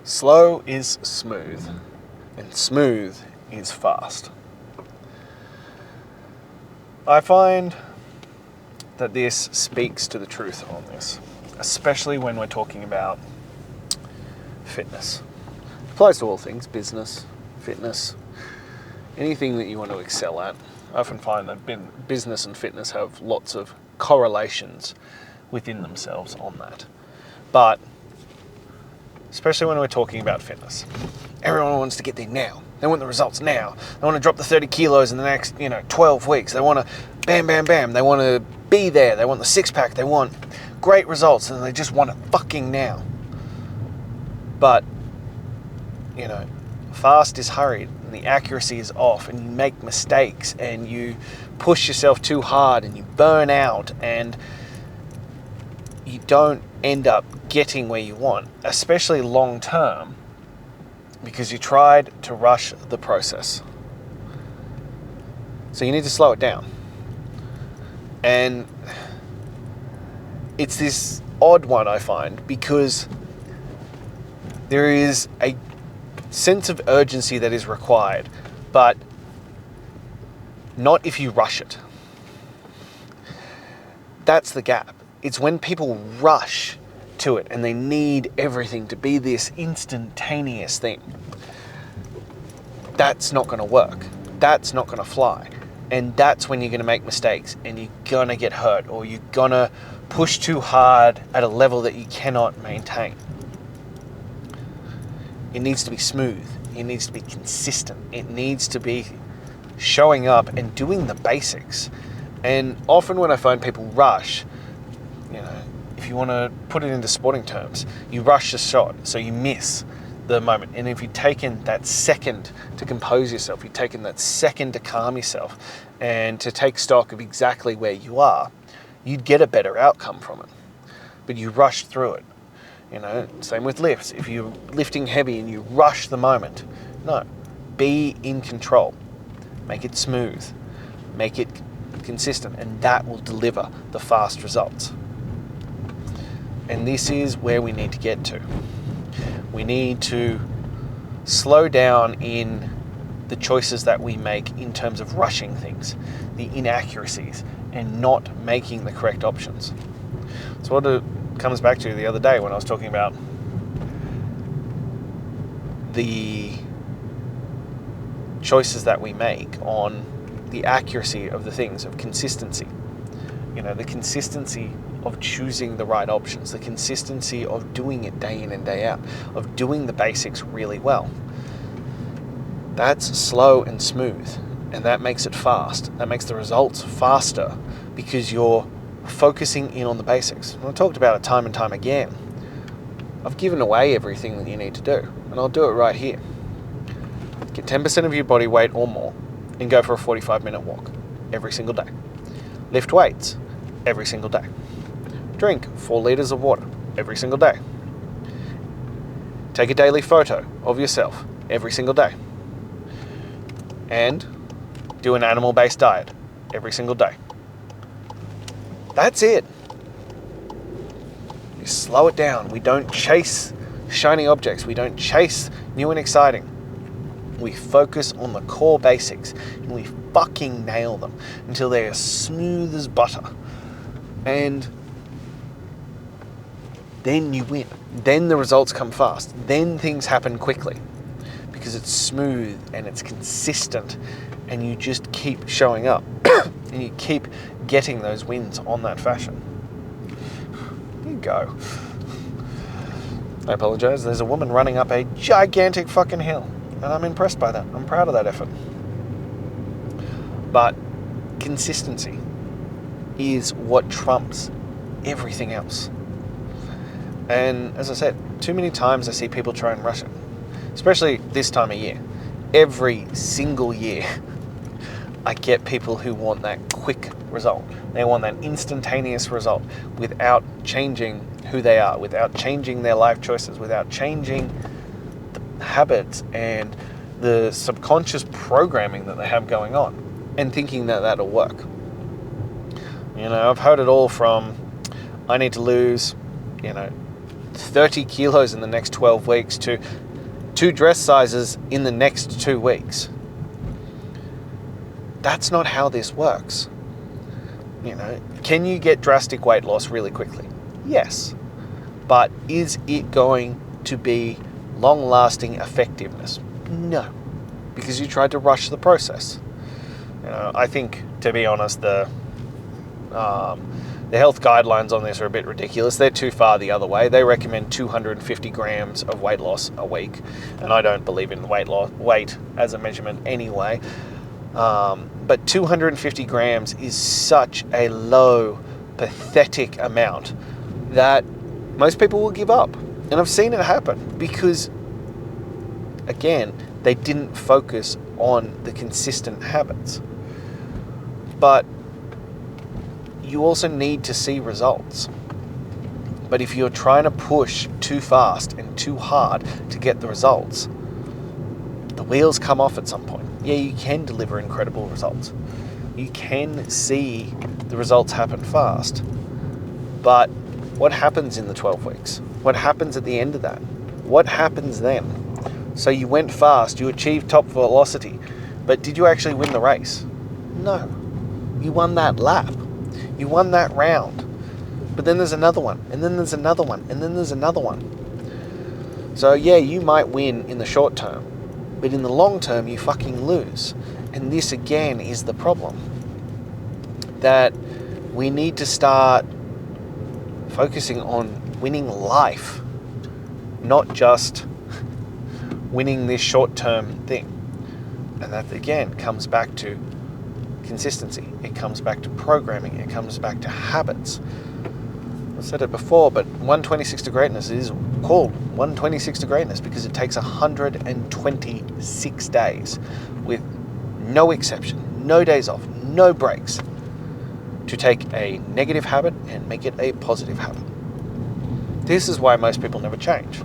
Slow is smooth, and smooth is fast. I find that this speaks to the truth on this, especially when we're talking about fitness. It applies to all things, business, fitness, anything that you want to excel at. I often find that business and fitness have lots of correlations within themselves on that. But especially when we're talking about fitness, everyone wants to get there now. They want the results now. They want to drop the 30 kilos in the next, 12 weeks. They want to bam, bam, bam. They want to be there. They want the six pack. They want great results, and they just want it fucking now. But, fast is hurried, and the accuracy is off, and you make mistakes, and you push yourself too hard, and you burn out, and you don't end up getting where you want, especially long term, because you tried to rush the process. So you need to slow it down. And it's this odd one, I find, because there is a sense of urgency that is required, but not if you rush it. That's the gap. It's when people rush to it and they need everything to be this instantaneous thing. That's not going to work. That's not going to fly. And that's when you're going to make mistakes, and you're going to get hurt, or you're going to push too hard at a level that you cannot maintain. It needs to be smooth. It needs to be consistent. It needs to be showing up and doing the basics. And often when I find people rush, if you want to put it into sporting terms, you rush the shot, so you miss the moment. And if you'd taken that second to compose yourself, you'd taken that second to calm yourself and to take stock of exactly where you are, you'd get a better outcome from it. But you rush through it. Same with lifts. If you're lifting heavy and you rush the moment, no, be in control. Make it smooth. Make it consistent, and that will deliver the fast results. And this is where we need to get to. We need to slow down in the choices that we make in terms of rushing things, the inaccuracies, and not making the correct options. So what it comes back to the other day when I was talking about the choices that we make on the accuracy of the things, of consistency. The consistency of choosing the right options, the consistency of doing it day in and day out, of doing the basics really well. That's slow and smooth, and that makes it fast. That makes the results faster because you're focusing in on the basics. And I talked about it time and time again. I've given away everything that you need to do, and I'll do it right here. Get 10% of your body weight or more and go for a 45-minute walk every single day. Lift weights every single day. Drink 4 liters of water every single day. Take a daily photo of yourself every single day. And do an animal-based diet every single day. That's it. We slow it down. We don't chase shiny objects. We don't chase new and exciting. We focus on the core basics, and we fucking nail them until they are smooth as butter. And then you win. Then the results come fast. Then things happen quickly because it's smooth and it's consistent, and you just keep showing up and you keep getting those wins on that fashion. There you go. I apologize. There's a woman running up a gigantic fucking hill, and I'm impressed by that. I'm proud of that effort. But consistency is what trumps everything else. And as I said, too many times I see people try and rush it, especially this time of year. Every single year, I get people who want that quick result. They want that instantaneous result without changing who they are, without changing their life choices, without changing the habits and the subconscious programming that they have going on, and thinking that that'll work. I've heard it all from, I need to lose, 30 kilos in the next 12 weeks to 2 dress sizes in the next 2 weeks. That's not how this works. Can you get drastic weight loss really quickly? Yes. But is it going to be long-lasting effectiveness? No. Because you tried to rush the process. I think, to be honest, the health guidelines on this are a bit ridiculous. They're too far the other way. They recommend 250 grams of weight loss a week, and I don't believe in weight as a measurement anyway. But 250 grams is such a low, pathetic amount that most people will give up. And I've seen it happen because, again, they didn't focus on the consistent habits. But you also need to see results. But if you're trying to push too fast and too hard to get the results, the wheels come off at some point. Yeah, you can deliver incredible results. You can see the results happen fast. But what happens in the 12 weeks? What happens at the end of that? What happens then? So you went fast, you achieved top velocity, but did you actually win the race? No. You won that lap. You won that round. But then there's another one, and then there's another one, and then there's another one. So yeah, you might win in the short term, but in the long term, you fucking lose. And this again is the problem. That we need to start focusing on winning life, not just winning this short-term thing. And that again comes back to consistency. It comes back to programming. It comes back to habits. I've said it before, but 126 to greatness is called 126 to greatness because it takes 126 days with no exception, no days off, no breaks, to take a negative habit and make it a positive habit. This is why most people never change.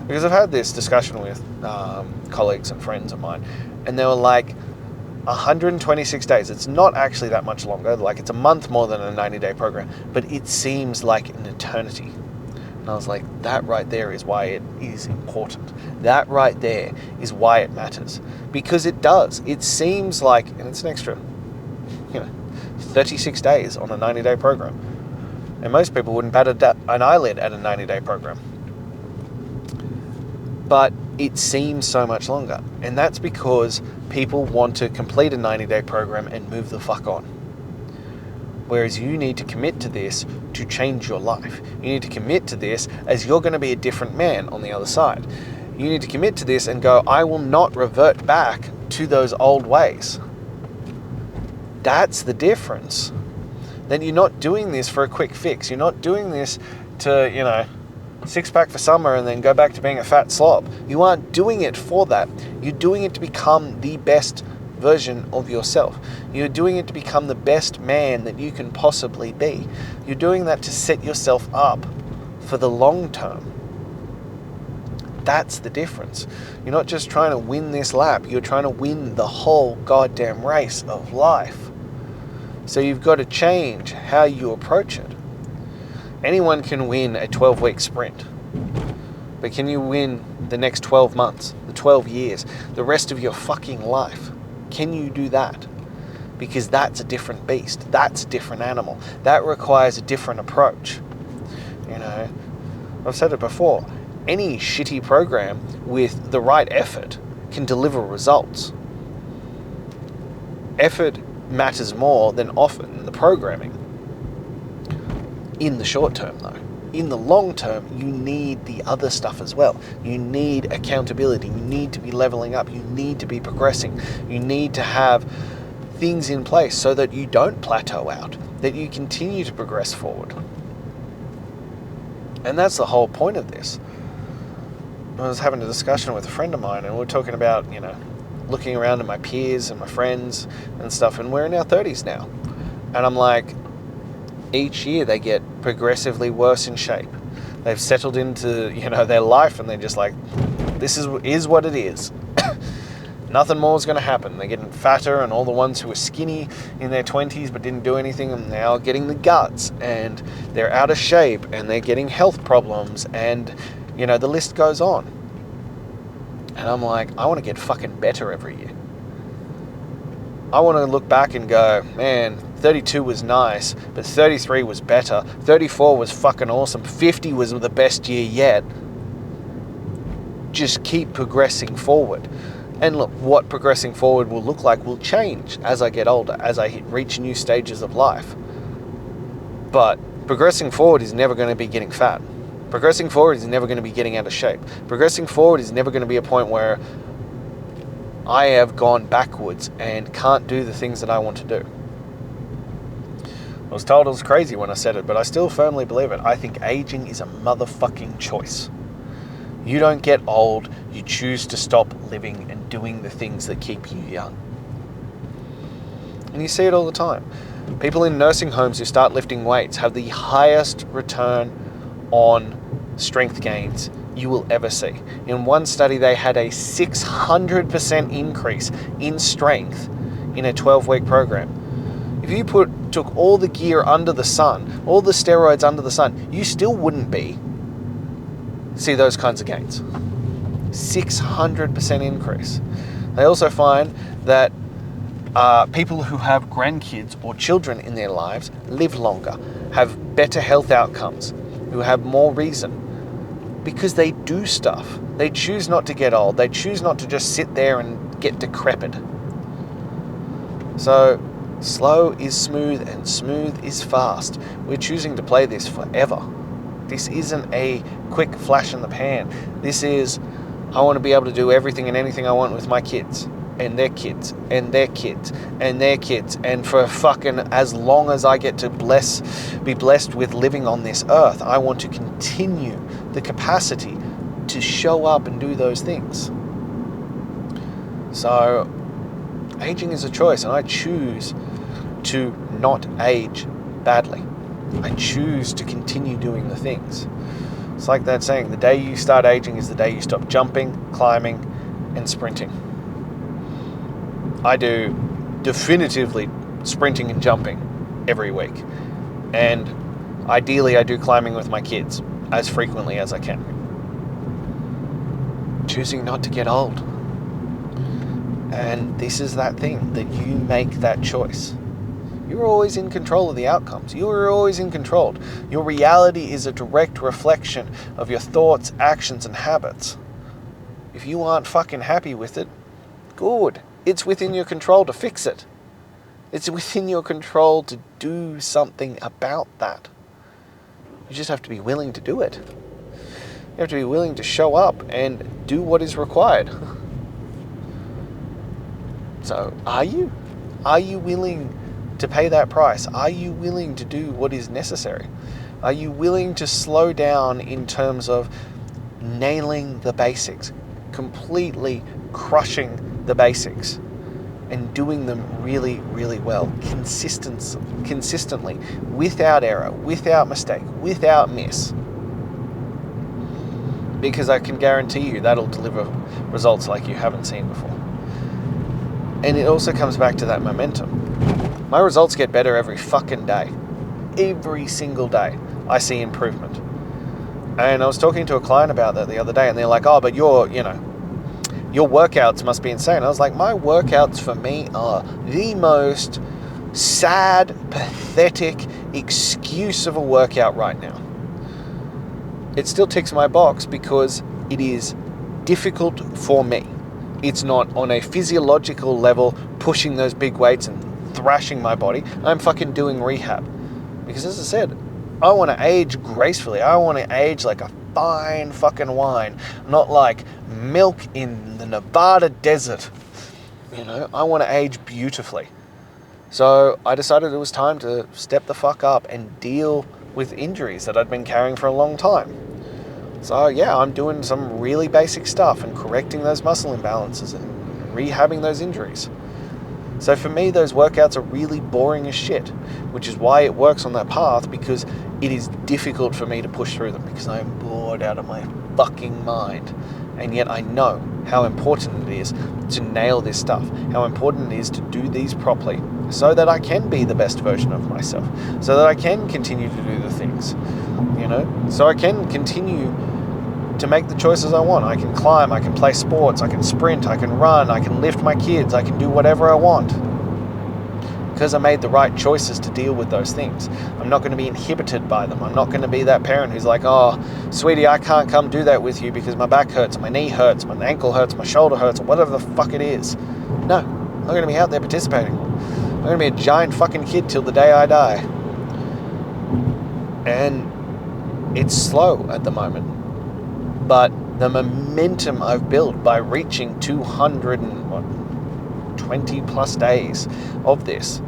Because I've had this discussion with colleagues and friends of mine, and they were like, 126 days, it's not actually that much longer, like it's a month more than a 90-day program, but it seems like an eternity. And I was like, that right there is why it is important. That right there is why it matters. Because it does. It seems like, and it's an extra, 36 days on a 90-day program. And most people wouldn't bat an eyelid at a 90-day program. But it seems so much longer. And that's because people want to complete a 90-day program and move the fuck on. Whereas you need to commit to this to change your life. You need to commit to this as you're going to be a different man on the other side. You need to commit to this and go, I will not revert back to those old ways. That's the difference. Then you're not doing this for a quick fix. You're not doing this to, six-pack for summer and then go back to being a fat slob. You aren't doing it for that. You're doing it to become the best version of yourself. You're doing it to become the best man that you can possibly be. You're doing that to set yourself up for the long term. That's the difference. You're not just trying to win this lap. You're trying to win the whole goddamn race of life. So you've got to change how you approach it. Anyone can win a 12-week sprint. But can you win the next 12 months, the 12 years, the rest of your fucking life? Can you do that? Because that's a different beast. That's a different animal. That requires a different approach. I've said it before. Any shitty program with the right effort can deliver results. Effort matters more than often the programming. In the short term, though. In the long term, you need the other stuff as well. You need accountability. You need to be leveling up. You need to be progressing. You need to have things in place so that you don't plateau out, that you continue to progress forward. And that's the whole point of this. I was having a discussion with a friend of mine, and we were talking about, looking around at my peers and my friends and stuff, and we're in our 30s now. And I'm like, each year they get progressively worse in shape. They've settled into, their life, and they're just like, this is what it is. Nothing more is going to happen. They're getting fatter, and all the ones who were skinny in their 20s but didn't do anything are now getting the guts, and they're out of shape, and they're getting health problems, and, you know, the list goes on. And I'm like, I want to get fucking better every year. I want to look back and go, man, 32 was nice, but 33 was better. 34 was fucking awesome. 50 was the best year yet. Just keep progressing forward. And look, what progressing forward will look like will change as I get older, as I reach new stages of life. But progressing forward is never going to be getting fat. Progressing forward is never going to be getting out of shape. Progressing forward is never going to be a point where I have gone backwards and can't do the things that I want to do. I was told I was crazy when I said it, but I still firmly believe it. I think aging is a motherfucking choice. You don't get old, you choose to stop living and doing the things that keep you young. And you see it all the time. People in nursing homes who start lifting weights have the highest return on strength gains you will ever see. In one study, they had a 600% increase in strength in a 12-week program. If you took all the gear under the sun, all the steroids under the sun, you still wouldn't see those kinds of gains. 600% increase. They also find that people who have grandkids or children in their lives live longer, have better health outcomes, who have more reason, because they do stuff. They choose not to get old. They choose not to just sit there and get decrepit. So slow is smooth and smooth is fast. We're choosing to play this forever. This isn't a quick flash in the pan. This is, I want to be able to do everything and anything I want with my kids and their kids and their kids and their kids, and for fucking as long as I get to be blessed with living on this earth. I want to continue the capacity to show up and do those things. So aging is a choice, and I choose to not age badly. I choose to continue doing the things. It's like that saying, the day you start aging is the day you stop jumping, climbing, and sprinting. I do definitively sprinting and jumping every week. And ideally I do climbing with my kids as frequently as I can. Choosing not to get old. And this is that thing, that you make that choice. You're always in control of the outcomes. You're always in control. Your reality is a direct reflection of your thoughts, actions, and habits. If you aren't fucking happy with it, good. It's within your control to fix it. It's within your control to do something about that. You just have to be willing to do it. You have to be willing to show up and do what is required. So, are you? Are you willing to pay that price? Are you willing to do what is necessary? Are you willing to slow down in terms of nailing the basics, completely crushing the basics, and doing them really, really well, consistently, without error, without mistake, without miss? Because I can guarantee you that'll deliver results like you haven't seen before. And it also comes back to that momentum. My results get better every fucking day. Every single day I see improvement. And I was talking to a client about that the other day, and they're like, oh, but your workouts must be insane. I was like, my workouts for me are the most sad, pathetic excuse of a workout right now. It still ticks my box because it is difficult for me. It's not on a physiological level pushing those big weights and thrashing my body. I'm fucking doing rehab. Because as I said, I want to age gracefully. I want to age like a fine fucking wine, not like milk in the Nevada desert. I want to age beautifully. So I decided it was time to step the fuck up and deal with injuries that I'd been carrying for a long time. So yeah, I'm doing some really basic stuff and correcting those muscle imbalances and rehabbing those injuries. So for me, those workouts are really boring as shit, which is why it works on that path, because it is difficult for me to push through them because I am bored out of my fucking mind. And yet I know how important it is to nail this stuff, how important it is to do these properly so that I can be the best version of myself, so that I can continue to do the things, so I can continue to make the choices I want. I can climb, I can play sports, I can sprint, I can run, I can lift my kids, I can do whatever I want. Because I made the right choices to deal with those things. I'm not going to be inhibited by them. I'm not going to be that parent who's like, oh, sweetie, I can't come do that with you because my back hurts, my knee hurts, my ankle hurts, my shoulder hurts, or whatever the fuck it is. No, I'm going to be out there participating. I'm going to be a giant fucking kid till the day I die. And it's slow at the moment. But the momentum I've built by reaching 220 plus days of this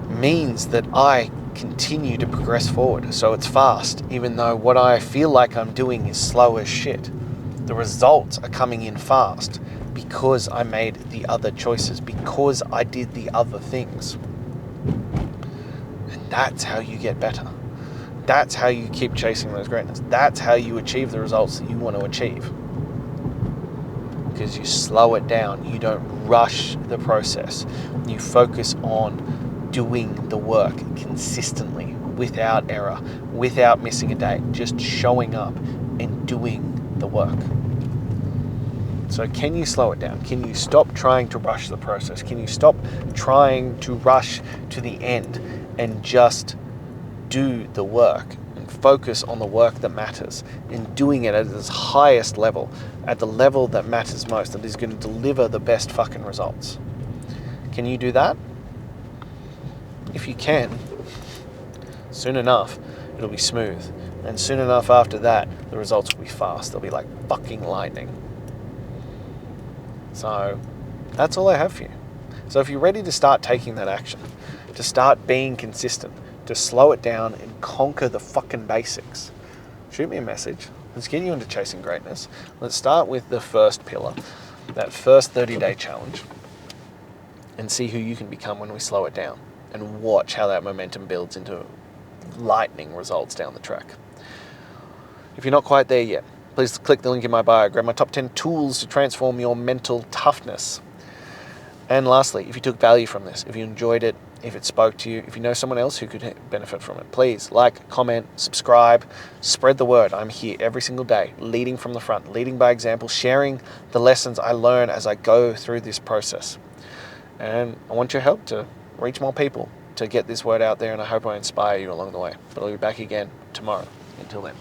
means that I continue to progress forward. So it's fast, even though what I feel like I'm doing is slow as shit. The results are coming in fast because I made the other choices, because I did the other things. And that's how you get better. That's how you keep chasing those greatness. That's how you achieve the results that you want to achieve. Because you slow it down. You don't rush the process. You focus on doing the work consistently, without error, without missing a day, just showing up and doing the work. So can you slow it down? Can you stop trying to rush the process? Can you stop trying to rush to the end and just do the work and focus on the work that matters, and doing it at its highest level, at the level that matters most, that is going to deliver the best fucking results? Can you do that? If you can, soon enough, it'll be smooth. And soon enough after that, the results will be fast. They'll be like fucking lightning. So that's all I have for you. So if you're ready to start taking that action, to start being consistent, to slow it down and conquer the fucking basics, shoot me a message. Let's get you into chasing greatness. Let's start with the first pillar, that first 30-day challenge, and see who you can become when we slow it down, and watch how that momentum builds into lightning results down the track. If you're not quite there yet, please click the link in my bio, grab my top 10 tools to transform your mental toughness. And lastly, if you took value from this, if you enjoyed it, if it spoke to you, if you know someone else who could benefit from it, please like, comment, subscribe, spread the word. I'm here every single day, leading from the front, leading by example, sharing the lessons I learn as I go through this process. And I want your help to reach more people, to get this word out there, and I hope I inspire you along the way. But I'll be back again tomorrow. Until then.